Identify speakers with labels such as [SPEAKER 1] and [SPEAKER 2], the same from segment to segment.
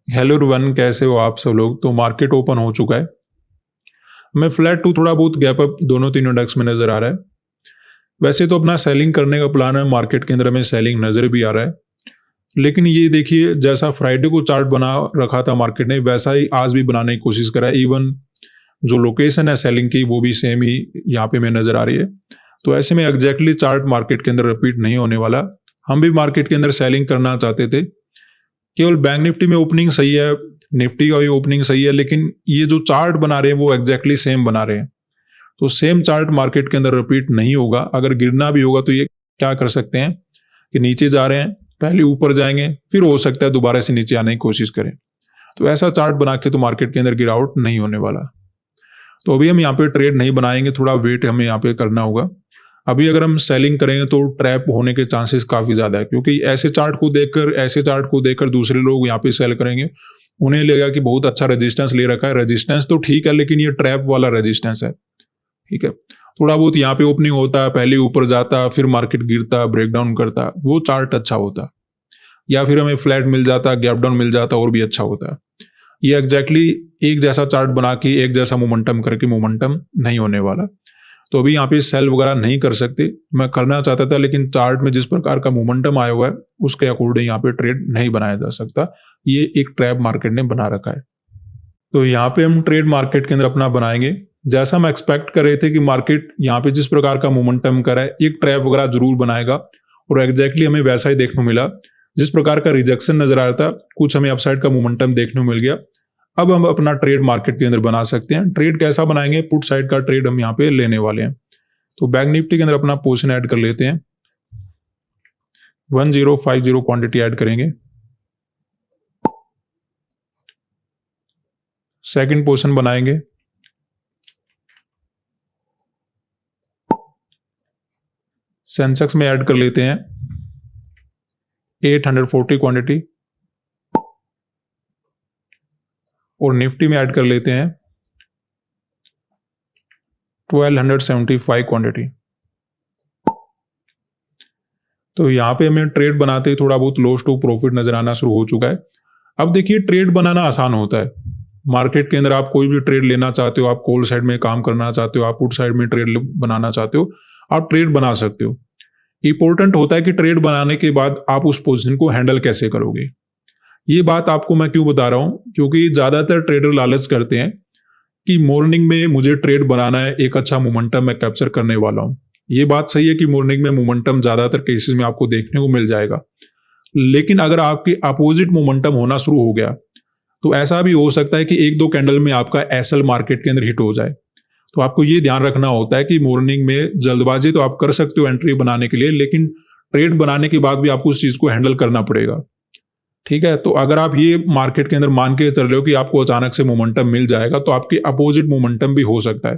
[SPEAKER 1] Hello everyone, कैसे हो आप सब लोग। तो मार्केट ओपन हो चुका है। हमें फ्लैट टू थोड़ा बहुत गैप अप दोनों तीनों इंडेक्स में नजर आ रहा है। वैसे तो अपना सेलिंग करने का प्लान है, मार्केट के अंदर हमें सेलिंग नजर भी आ रहा है। लेकिन ये देखिए, जैसा फ्राइडे को चार्ट बना रखा था मार्केट ने, वैसा ही आज भी बनाने की कोशिश करा है। इवन जो लोकेशन है सेलिंग की वो भी सेम ही यहाँ पे हमें नजर आ रही है। तो ऐसे में एग्जैक्टली चार्ट मार्केट के अंदर रिपीट नहीं होने वाला। हम भी मार्केट के अंदर सेलिंग करना चाहते थे। केवल बैंक निफ्टी में ओपनिंग सही है, निफ्टी का भी ओपनिंग सही है, लेकिन ये जो चार्ट बना रहे हैं वो एग्जैक्टली सेम बना रहे हैं। तो सेम चार्ट मार्केट के अंदर रिपीट नहीं होगा। अगर गिरना भी होगा तो ये क्या कर सकते हैं कि नीचे जा रहे हैं, पहले ऊपर जाएंगे, फिर हो सकता है दोबारा से नीचे आने की कोशिश करें। तो ऐसा चार्ट बना के तो मार्केट के अंदर गिरावट नहीं होने वाला। तो अभी हम यहाँ पे ट्रेड नहीं बनाएंगे, थोड़ा वेट हमें यहाँ पे करना होगा। अभी अगर हम सेलिंग करेंगे तो ट्रैप होने के चांसेस काफ़ी ज़्यादा है, क्योंकि ऐसे चार्ट को देखकर दूसरे लोग यहाँ पे सेल करेंगे। उन्हें लगेगा कि बहुत अच्छा रेजिस्टेंस ले रखा है। रेजिस्टेंस तो ठीक है, लेकिन ये ट्रैप वाला रेजिस्टेंस है। ठीक है, थोड़ा बहुत यहाँ पे ओपनिंग होता है, पहले ऊपर जाता, फिर मार्केट गिरता, ब्रेकडाउन करता, वो चार्ट अच्छा होता। या फिर हमें फ्लैट मिल जाता, गैप डाउन मिल जाता, और भी अच्छा होता। ये एग्जैक्टली एक जैसा चार्ट बना के एक जैसा मोमेंटम करके मोमेंटम नहीं होने वाला। तो अभी यहाँ पे सेल वगैरह नहीं कर सकते। मैं करना चाहता था, लेकिन चार्ट में जिस प्रकार का मोमेंटम आया हुआ है उसके अकॉर्डिंग यहाँ पे ट्रेड नहीं बनाया जा सकता। ये एक ट्रैप मार्केट ने बना रखा है। तो यहाँ पे हम ट्रेड मार्केट के अंदर अपना बनाएंगे। जैसा हम एक्सपेक्ट कर रहे थे कि मार्केट यहाँ पे जिस प्रकार का मोमेंटम कर रहा है, एक ट्रैप वगैरह जरूर बनाएगा, और एग्जैक्टली हमें वैसा ही देखने को मिला। जिस प्रकार का रिजेक्शन नजर आ रहा था, कुछ हमें अपसाइड का मोमेंटम देखने को मिल गया। अब हम अपना ट्रेड मार्केट के अंदर बना सकते हैं। ट्रेड कैसा बनाएंगे, पुट साइड का ट्रेड हम यहाँ पे लेने वाले हैं। तो बैंक निफ्टी के अंदर अपना पोजीशन ऐड कर लेते हैं। 1050 क्वांटिटी ऐड करेंगे। सेकंड पोजीशन बनाएंगे। सेंसेक्स में ऐड कर लेते हैं 840 क्वांटिटी, और निफ्टी में ऐड कर लेते हैं 1275 क्वांटिटी। तो यहां पे हमें ट्रेड बनाते ही थोड़ा बहुत लॉस टू प्रॉफिट नजर आना शुरू हो चुका है। अब देखिए, ट्रेड बनाना आसान होता है। मार्केट के अंदर आप कोई भी ट्रेड लेना चाहते हो, आप कॉल साइड में काम करना चाहते हो, आप पुट साइड में ट्रेड बनाना चाहते हो, आप ट्रेड बना सकते हो। इंपॉर्टेंट होता है कि ट्रेड बनाने के बाद आप उस पोजीशन को हैंडल कैसे करोगे। ये बात आपको मैं क्यों बता रहा हूं, क्योंकि ज्यादातर ट्रेडर लालच करते हैं कि मॉर्निंग में मुझे ट्रेड बनाना है, एक अच्छा मोमेंटम मैं कैप्चर करने वाला हूं। ये बात सही है कि मॉर्निंग में मोमेंटम ज्यादातर केसेस में आपको देखने को मिल जाएगा, लेकिन अगर आपकी अपोजिट मोमेंटम होना शुरू हो गया तो ऐसा भी हो सकता है कि एक दो कैंडल में आपका एसएल मार्केट के अंदर हिट हो जाए। तो आपको ये ध्यान रखना होता है कि मॉर्निंग में जल्दबाजी तो आप कर सकते हो एंट्री बनाने के लिए, लेकिन ट्रेड बनाने के बाद भी आपको उस चीज को हैंडल करना पड़ेगा। ठीक है, तो अगर आप ये मार्केट के अंदर मान के चल रहे हो कि आपको अचानक से मोमेंटम मिल जाएगा, तो आपके अपोजिट मोमेंटम भी हो सकता है।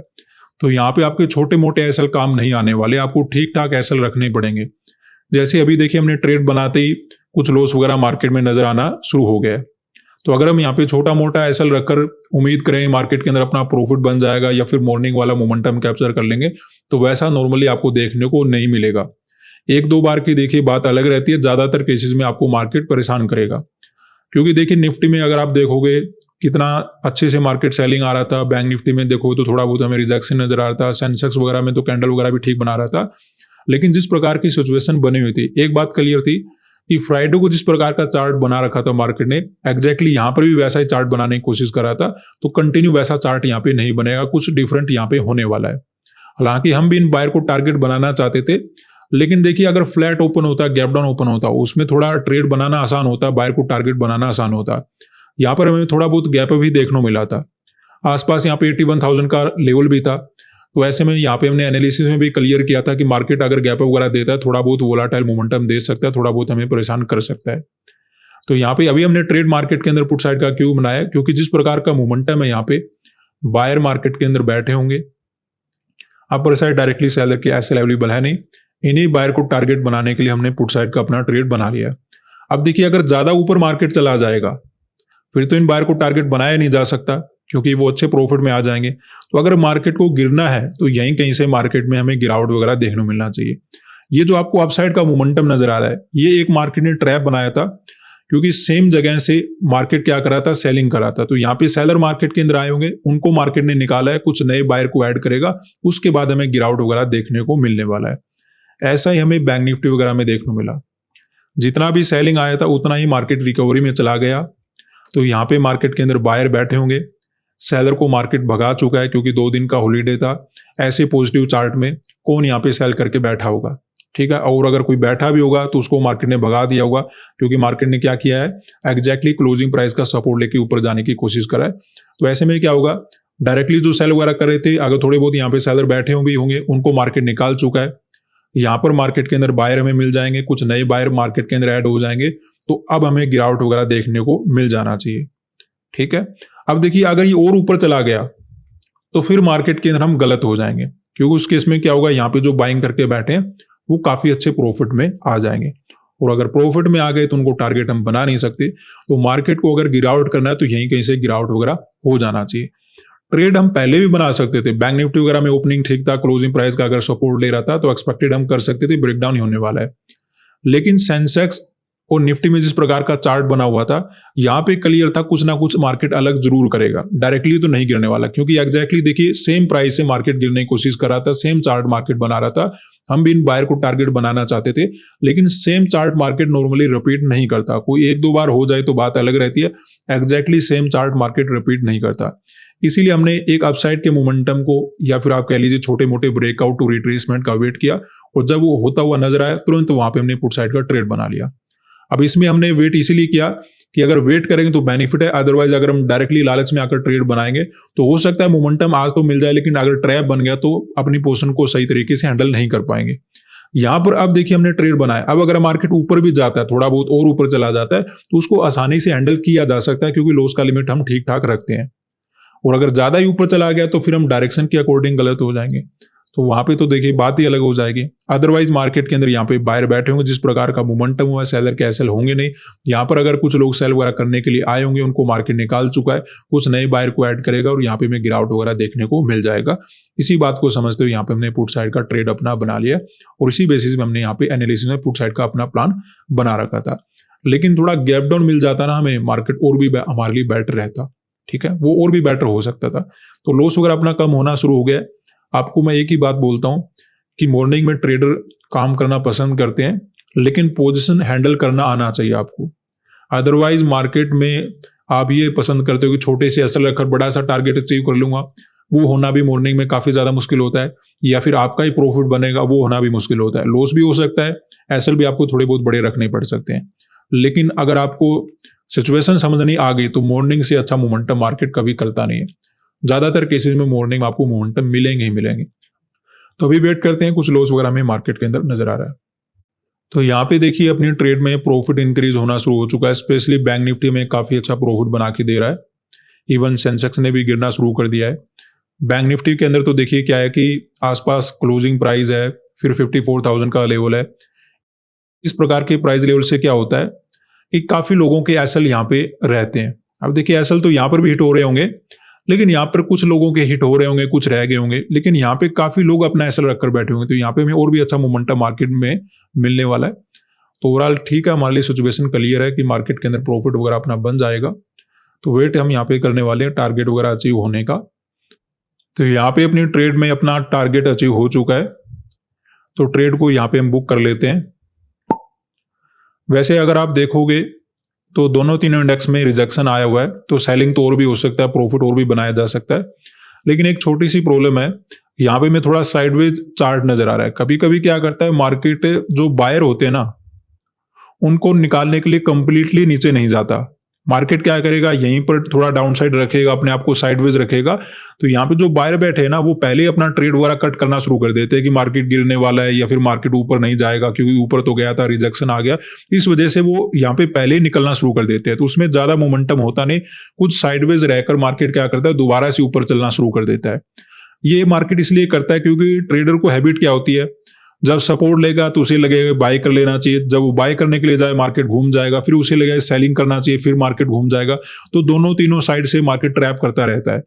[SPEAKER 1] तो यहाँ पे आपके छोटे मोटे एसएल काम नहीं आने वाले, आपको ठीक ठाक एसएल रखने पड़ेंगे। जैसे अभी देखिए, हमने ट्रेड बनाते ही कुछ लॉस वगैरह मार्केट में नजर आना शुरू हो गया है। तो अगर हम यहाँ पे छोटा मोटा एसएल रखकर उम्मीद करें मार्केट के अंदर अपना प्रॉफिट बन जाएगा या फिर मॉर्निंग वाला मोमेंटम कैप्चर कर लेंगे, तो वैसा नॉर्मली आपको देखने को नहीं मिलेगा। एक दो बार की देखिए बात अलग रहती है, ज्यादातर केसेस में आपको मार्केट परेशान करेगा। क्योंकि देखिए, निफ्टी में अगर आप देखोगे कितना अच्छे से मार्केट सेलिंग आ रहा था, बैंक निफ्टी में देखो तो थोड़ा बहुत हमें रिजेक्शन नजर आ रहा था, सेंसेक्स वगैरह में तो कैंडल वगैरह भी ठीक बना रहा था। लेकिन जिस प्रकार की सिचुएशन बनी हुई थी, एक बात क्लियर थी कि फ्राइडे को जिस प्रकार का चार्ट बना रखा था मार्केट ने, एग्जैक्टली यहाँ पर भी वैसा ही चार्ट बनाने की कोशिश कर रहा था। तो कंटिन्यू वैसा चार्ट यहाँ पे नहीं बनेगा, कुछ डिफरेंट यहाँ पे होने वाला है। हालांकि हम भी इन बायर को टारगेट बनाना चाहते थे, लेकिन देखिए, अगर फ्लैट ओपन होता, गैप डाउन ओपन होता, उसमें थोड़ा ट्रेड बनाना आसान होता, बायर को टारगेट बनाना आसान होता। यहाँ पर हमें थोड़ा बहुत गैप भी देखने को मिला था, आसपास यहाँ पे 81,000 का लेवल भी था। तो ऐसे में यहाँ पे हमने एनालिसिस में भी क्लियर किया था कि मार्केट अगर गैप वगैरह देता है, थोड़ा बहुत वोलाटाइल मोमेंटम दे सकता है, थोड़ा बहुत हमें परेशान कर सकता है। तो यहाँ पे अभी हमने ट्रेड मार्केट के अंदर पुट साइड का क्यों बनाया, क्योंकि जिस प्रकार का मोमेंटम है यहाँ पे बायर मार्केट के अंदर बैठे होंगे, अपर साइड डायरेक्टली सेलर के एसएल अवेलेबल है नहीं, इन्हीं बायर को टारगेट बनाने के लिए हमने पुट साइड का अपना ट्रेड बना लिया। अब देखिए, अगर ज्यादा ऊपर मार्केट चला जाएगा फिर तो इन बायर को टारगेट बनाया नहीं जा सकता, क्योंकि वो अच्छे प्रॉफिट में आ जाएंगे। तो अगर मार्केट को गिरना है तो यहीं कहीं से मार्केट में हमें गिरावट वगैरह देखने को मिलना चाहिए। ये जो आपको अपसाइड का मोमेंटम नजर आ रहा है, ये एक मार्केट ने ट्रैप बनाया था, क्योंकि सेम जगह से मार्केट क्या करा था, सेलिंग करा था। तो यहाँ पे सेलर मार्केट के अंदर आए होंगे, उनको मार्केट ने निकाला है, कुछ नए बायर को ऐड करेगा, उसके बाद हमें गिरावट वगैरह देखने को मिलने वाला है। ऐसा ही हमें बैंक निफ्टी वगैरह में देखने को मिला। जितना भी सेलिंग आया था उतना ही मार्केट रिकवरी में चला गया। तो यहाँ पे मार्केट के अंदर बायर बैठे होंगे, सेलर को मार्केट भगा चुका है क्योंकि 2 दिन का हॉलीडे था। ऐसे पॉजिटिव चार्ट में कौन यहाँ पे सेल करके बैठा होगा, ठीक है। और अगर कोई बैठा भी होगा तो उसको मार्केट ने भगा दिया होगा, क्योंकि मार्केट ने क्या किया है, एग्जैक्टली क्लोजिंग प्राइस का सपोर्ट लेके ऊपर जाने की कोशिश करा है। तो ऐसे में क्या होगा, डायरेक्टली जो सेल वगैरह कर रहे थे, अगर थोड़े बहुत यहाँ पे सेलर बैठे होंगे उनको मार्केट निकाल चुका है। यहाँ पर मार्केट के अंदर बायर हमें मिल जाएंगे, कुछ नए बायर मार्केट के अंदर ऐड हो जाएंगे, तो अब हमें गिरावट वगैरह देखने को मिल जाना चाहिए, ठीक है। अब देखिए, अगर ये और ऊपर चला गया तो फिर मार्केट के अंदर हम गलत हो जाएंगे, क्योंकि उस केस में क्या होगा, यहाँ पे जो बाइंग करके बैठे हैं वो काफी अच्छे प्रॉफिट में आ जाएंगे, और अगर प्रॉफिट में आ गए तो उनको टारगेट हम बना नहीं सकते। तो मार्केट को अगर गिरावट करना है तो यहीं कहीं से गिरावट वगैरह हो जाना चाहिए। ट्रेड हम पहले भी बना सकते थे, बैंक निफ्टी वगैरह में ओपनिंग ठीक था, क्लोजिंग प्राइस का अगर सपोर्ट ले रहा था तो एक्सपेक्टेड हम कर सकते थे ब्रेकडाउन ही होने वाला है। लेकिन सेंसेक्स और निफ्टी में जिस प्रकार का चार्ट बना हुआ था, यहाँ पे क्लियर था कुछ ना कुछ मार्केट अलग जरूर करेगा, डायरेक्टली तो नहीं गिरने वाला, क्योंकि एग्जैक्टली देखिए सेम प्राइस से मार्केट गिरने की कोशिश कर रहा था, सेम चार्ट मार्केट बना रहा था। हम भी इन बायर को टारगेट बनाना चाहते थे, लेकिन same chart market normally repeat नहीं करता। कोई 1-2 बार हो जाए तो बात अलग रहती है, exactly same chart market repeat नहीं करता। इसीलिए हमने एक अपसाइड के मोमेंटम को, या फिर आप कह लीजिए छोटे मोटे ब्रेकआउट टू रिट्रेसमेंट का वेट किया, और जब वो होता हुआ नजर आया तुरंत वहां पे हमने पुट साइड का ट्रेड बना लिया। अब इसमें हमने वेट इसीलिए किया कि अगर वेट करेंगे तो बेनिफिट है, अदरवाइज अगर हम डायरेक्टली लालच में आकर ट्रेड बनाएंगे तो हो सकता है मोमेंटम आज तो मिल जाए, लेकिन अगर ट्रैप बन गया तो अपनी पोजीशन को सही तरीके से हैंडल नहीं कर पाएंगे। यहां पर अब देखिए हमने ट्रेड बनाया, अब अगर मार्केट ऊपर भी जाता है, थोड़ा बहुत और ऊपर चला जाता है, तो उसको आसानी से हैंडल किया जा सकता है, क्योंकि लॉस का लिमिट हम ठीक ठाक रखते हैं। और अगर ज्यादा ही ऊपर चला गया तो फिर हम डायरेक्शन के अकॉर्डिंग गलत हो जाएंगे, तो वहां पे तो देखिए बात ही अलग हो जाएगी। अदरवाइज मार्केट के अंदर यहाँ पे बायर बैठे होंगे, जिस प्रकार का मोमेंटम हुआ है, सेलर के एसएल होंगे नहीं। यहाँ पर अगर कुछ लोग सेल वगैरह करने के लिए आए होंगे, उनको मार्केट निकाल चुका है, कुछ नए बायर को ऐड करेगा और यहाँ पे हमें गिरावट वगैरह देखने को मिल जाएगा। इसी बात को समझते हुए यहाँ पे हमने पुट साइड का ट्रेड अपना बना लिया, और इसी बेसिस में हमने यहाँ पे एनालिसिस में पुट साइड का अपना प्लान बना रखा था। लेकिन थोड़ा गैप डाउन मिल जाता ना हमें, मार्केट और भी हमारे लिए बेटर रहता, ठीक है, वो और भी बेटर हो सकता था। तो लॉस वगैरह अपना कम होना शुरू हो गया। आपको मैं एक ही बात बोलता हूं कि मॉर्निंग में ट्रेडर काम करना पसंद करते हैं, लेकिन पोजीशन हैंडल करना आना चाहिए आपको। अदरवाइज मार्केट में आप ये पसंद करते हो कि छोटे से एसएल रखकर बड़ा सा टारगेट अचीव कर लूंगा, वो होना भी मॉर्निंग में काफी ज्यादा मुश्किल होता है, या फिर आपका ही प्रॉफिट बनेगा वो होना भी मुश्किल होता है। लॉस भी हो सकता है, एसएल भी आपको थोड़े बहुत बड़े रखने पड़ सकते हैं। लेकिन अगर आपको सिचुएशन समझ नहीं आ गई तो मॉर्निंग से अच्छा मोमेंटम मार्केट कभी करता नहीं है। ज्यादातर केसेस में मॉर्निंग में आपको मोमेंटम मिलेंगे ही मिलेंगे। तो अभी वेट करते हैं, कुछ लॉस वगैरह में मार्केट के अंदर नजर आ रहा है। तो यहाँ पे देखिए अपनी ट्रेड में प्रॉफिट इंक्रीज होना शुरू हो चुका है, स्पेशली बैंक निफ्टी में काफी अच्छा प्रॉफिट बना के दे रहा है। इवन सेंसेक्स ने भी गिरना शुरू कर दिया है। बैंक निफ्टी के अंदर तो देखिए क्या है कि आसपास क्लोजिंग प्राइस है, फिर 54,000 का लेवल है। इस प्रकार के प्राइस लेवल से क्या होता है कि काफी लोगों के एसएल यहाँ पे रहते हैं। अब देखिए एसएल तो यहाँ पर भी हिट हो रहे होंगे, लेकिन यहाँ पर कुछ लोगों के हिट हो रहे होंगे, कुछ रह गए होंगे, लेकिन यहाँ पे काफी लोग अपना एसएल रखकर बैठे होंगे। तो यहाँ पे हमें और भी अच्छा मोमेंटम मार्केट में मिलने वाला है। तो ओवरऑल ठीक है, हमारे लिए सिचुएशन क्लियर है कि मार्केट के अंदर प्रॉफिट वगैरह अपना बन जाएगा। तो वेट हम यहाँ पे करने वाले हैं टारगेट वगैरह अचीव होने का। तो यहाँ पे अपनी ट्रेड में अपना टारगेट अचीव हो चुका है, तो ट्रेड को यहाँ पे हम बुक कर लेते हैं। वैसे अगर आप देखोगे तो दोनों तीनों इंडेक्स में रिजेक्शन आया हुआ है, तो सेलिंग तो और भी हो सकता है, प्रॉफिट और भी बनाया जा सकता है। लेकिन एक छोटी सी प्रॉब्लम है, यहाँ पे मैं थोड़ा साइडवेज चार्ट नजर आ रहा है। कभी कभी क्या करता है मार्केट, जो बायर होते हैं ना, उनको निकालने के लिए कंप्लीटली नीचे नहीं जाता। मार्केट क्या करेगा, यहीं पर थोड़ा डाउन साइड रखेगा, अपने आप को साइडवेज रखेगा। तो यहाँ पे जो बायर बैठे हैं ना, वो पहले ही अपना ट्रेड वगैरह कट करना शुरू कर देते हैं कि मार्केट गिरने वाला है या फिर मार्केट ऊपर नहीं जाएगा, क्योंकि ऊपर तो गया था, रिजेक्शन आ गया। इस वजह से वो यहाँ पे पहले ही निकलना शुरू कर देते हैं। तो उसमें ज्यादा मोमेंटम होता नहीं, कुछ साइडवेज रहकर मार्केट क्या करता है, दोबारा से ऊपर चलना शुरू कर देता है। ये मार्केट इसलिए करता है क्योंकि ट्रेडर को हैबिट क्या होती है, जब सपोर्ट लेगा तो उसे लगेगा बाय कर लेना चाहिए, जब वो बाय करने के लिए जाए मार्केट घूम जाएगा, फिर उसे लगेगा सेलिंग करना चाहिए, फिर मार्केट घूम जाएगा। तो दोनों तीनों साइड से मार्केट ट्रैप करता रहता है।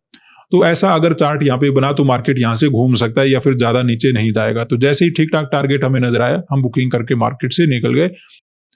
[SPEAKER 1] तो ऐसा अगर चार्ट यहाँ पे बना तो मार्केट यहाँ से घूम सकता है या फिर ज्यादा नीचे नहीं जाएगा। तो जैसे ही ठीक ठाक टारगेट हमें नजर आया, हम बुकिंग करके मार्केट से निकल गए।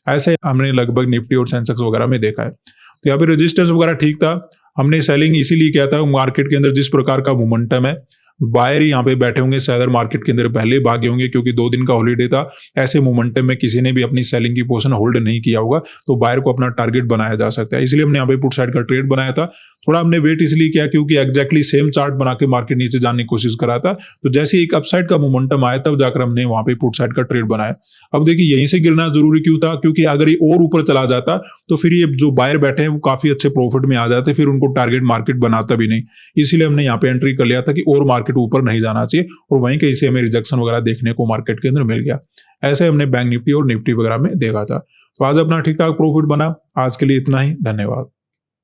[SPEAKER 1] ऐसे हमने लगभग निफ्टी और सेंसेक्स वगैरह में देखा है। तो यहाँ पे रेजिस्टेंस वगैरह ठीक था, हमने सेलिंग इसीलिए किया था, मार्केट के अंदर जिस प्रकार का मोमेंटम है, बायर ही यहाँ पे बैठे होंगे, सेलर मार्केट के अंदर पहले भागे होंगे क्योंकि 2 दिन का हॉलीडे था। ऐसे मोमेंटम में किसी ने भी अपनी सेलिंग की पोजीशन होल्ड नहीं किया होगा, तो बायर को अपना टारगेट बनाया जा सकता है। इसलिए हमने यहाँ पे पुट साइड का ट्रेड बनाया था। थोड़ा हमने वेट इसलिए किया क्योंकि एग्जैक्टली सेम चार्ट बना के मार्केट नीचे जाने की कोशिश करा था। तो जैसे एक अपसाइड का मोमेंटम आया तब जाकर हमने वहां पे पुट साइड का ट्रेड बनाया। अब देखिए यहीं से गिरना जरूरी क्यों था, क्योंकि अगर ये और ऊपर चला जाता तो फिर ये जो बायर बैठे हैं वो काफी अच्छे प्रॉफिट में आ जाते, फिर उनको टारगेट मार्केट बनाता भी नहीं। इसीलिए हमने यहाँ पे एंट्री कर लिया था कि और मार्केट ऊपर नहीं जाना चाहिए, और वहीं कहीं से हमें रिजेक्शन वगैरह देखने को मार्केट के अंदर मिल गया। ऐसे हमने बैंक निफ्टी और निफ्टी वगैरह में देखा था। तो आज अपना ठीक ठाक प्रॉफिट बना। आज के लिए इतना ही, धन्यवाद।